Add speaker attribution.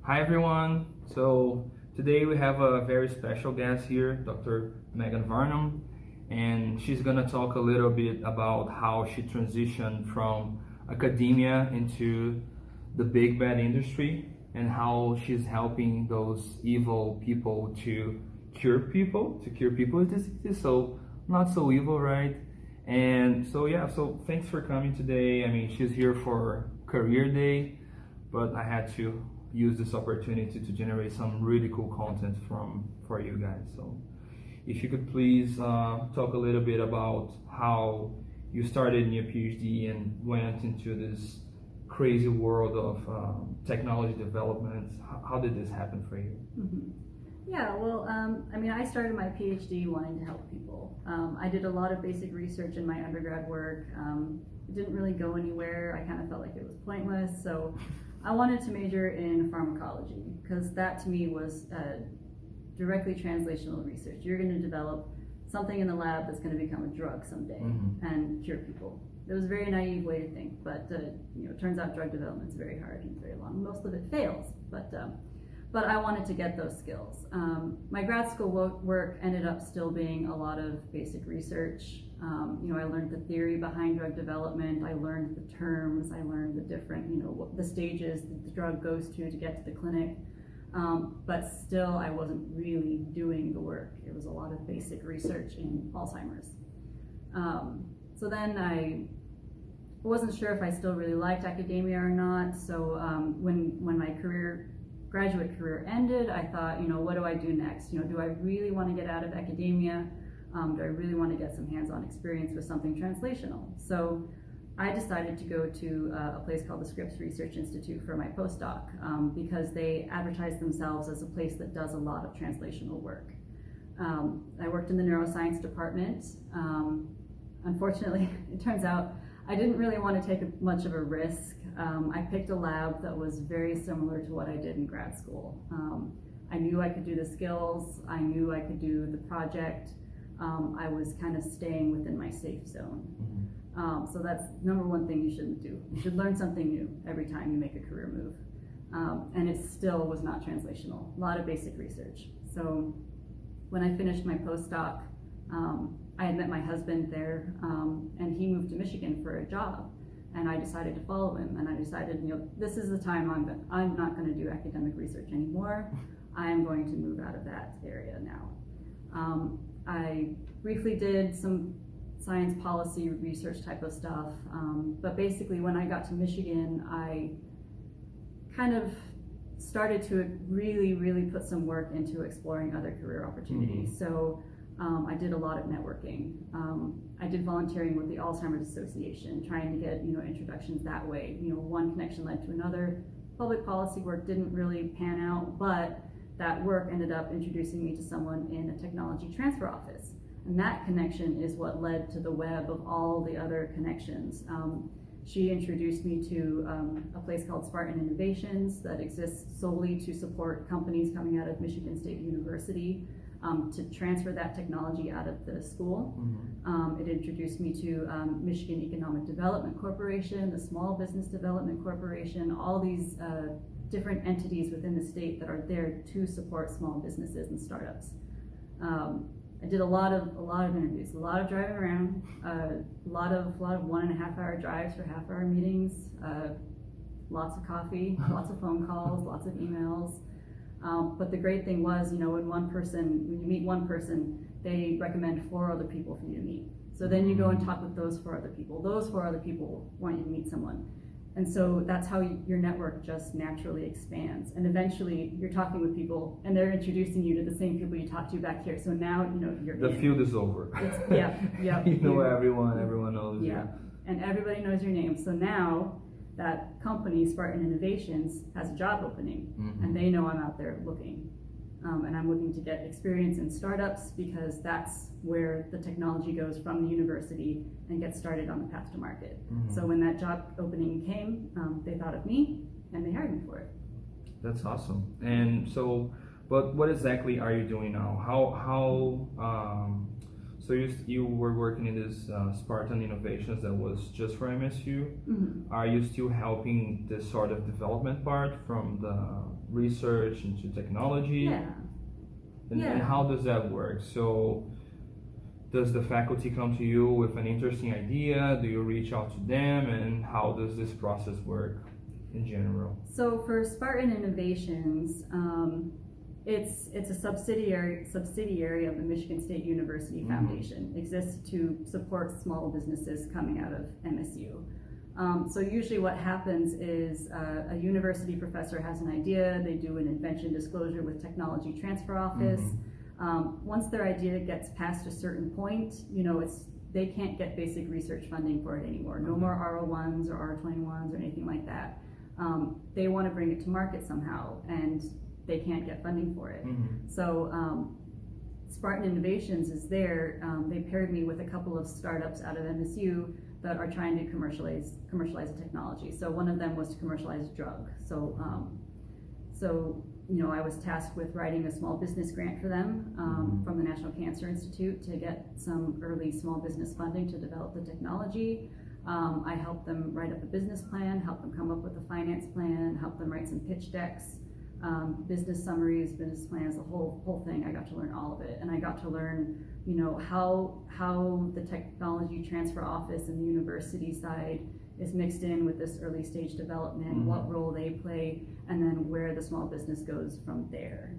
Speaker 1: Hi everyone. So today we have a very special guest here, Dr. Megan Varnum, and she's gonna talk a little bit about how she transitioned from academia into the big bad industry and how she's helping those evil people to cure people with diseases. So not so evil, right? And so yeah, so thanks for coming today. I mean, she's here for career day, but I had to use this opportunity to generate some really cool content for you guys. So if you could please talk a little bit about how you started in your PhD and went into this crazy world of technology development. How did this happen for you?
Speaker 2: Mm-hmm. Yeah, well, I mean, I started my PhD wanting to help people. I did a lot of basic research in my undergrad work. It didn't really go anywhere. I kind of felt like it was pointless. So I wanted to major in pharmacology because that to me was directly translational research. You're going to develop something in the lab that's going to become a drug someday and cure people. It was a very naive way to think, but it turns out drug development is very hard and very long. Most of it fails, but I wanted to get those skills. My grad school work ended up still being a lot of basic research. I learned the theory behind drug development. I learned the terms. I learned the different, the stages that the drug goes to get to the clinic. But still, I wasn't really doing the work. It was a lot of basic research in Alzheimer's. So then I wasn't sure if I still really liked academia or not. So when my graduate career ended, I thought, what do I do next? Do I really want to get out of academia? Do I really want to get some hands-on experience with something translational? So I decided to go to a place called the Scripps Research Institute for my postdoc because they advertise themselves as a place that does a lot of translational work. I worked in the neuroscience department. Unfortunately, it turns out I didn't really want to take much of a risk. I picked a lab that was very similar to what I did in grad school. I knew I could do the skills. I knew I could do the project. I was kind of staying within my safe zone. So that's number one thing you shouldn't do. You should learn something new every time you make a career move. And it still was not translational. A lot of basic research. So when I finished my postdoc, I had met my husband there, and he moved to Michigan for a job. And I decided to follow him, and I decided, this is the time I'm not going to do academic research anymore. I'm going to move out of that area now. I briefly did some science policy research type of stuff, but basically when I got to Michigan, I kind of started to really, really put some work into exploring other career opportunities. So I did a lot of networking. I did volunteering with the Alzheimer's Association, trying to get introductions that way. One connection led to another. Public policy work didn't really pan out, but that work ended up introducing me to someone in a technology transfer office. And that connection is what led to the web of all the other connections. She introduced me to a place called Spartan Innovations that exists solely to support companies coming out of Michigan State University to transfer that technology out of the school. It introduced me to Michigan Economic Development Corporation, the Small Business Development Corporation, all these different entities within the state that are there to support small businesses and startups. I did a lot of interviews, a lot of driving around, a lot of 1.5 hour drives for half-hour meetings, lots of coffee, lots of phone calls, lots of emails. But the great thing was, when you meet one person, they recommend 4 other people for you to meet. So then you go and talk with those 4 other people. Those 4 other people want you to meet someone. And so that's how your network just naturally expands. And eventually you're talking with people and they're introducing you to the same people you talked to back here. So now, you're
Speaker 1: The field is over.
Speaker 2: Yeah.
Speaker 1: You know everyone knows you.
Speaker 2: Yeah, and everybody knows your name. So now that company, Spartan Innovations, has a job opening and they know I'm out there looking. And I'm looking to get experience in startups because that's where the technology goes from the university and gets started on the path to market. So when that job opening came, they thought of me and they hired me for it.
Speaker 1: That's awesome. And so, but what exactly are you doing now? So you were working in this Spartan Innovations that was just for MSU.
Speaker 2: Mm-hmm.
Speaker 1: Are you still helping this sort of development part from the research into technology?
Speaker 2: Yeah.
Speaker 1: And how does that work? So does the faculty come to you with an interesting idea? Do you reach out to them? And how does this process work in general?
Speaker 2: So for Spartan Innovations, it's a subsidiary of the Michigan State University Foundation. Exists to support small businesses coming out of MSU. So usually what happens is a university professor has an idea, they do an invention disclosure with Technology Transfer Office. Once their idea gets past a certain point, they can't get basic research funding for it anymore. No more R01s or R21s or anything like that. They want to bring it to market somehow, and they can't get funding for it. So Spartan Innovations is there. They paired me with a couple of startups out of MSU that are trying to commercialize the technology. So one of them was to commercialize a drug. So I was tasked with writing a small business grant for them from the National Cancer Institute to get some early small business funding to develop the technology. I helped them write up a business plan, helped them come up with a finance plan, helped them write some pitch decks, business summaries, business plans, the whole thing. I got to learn all of it, and I got to learn, how the Technology Transfer Office and the university side is mixed in with this early stage development, what role they play, and then where the small business goes from there.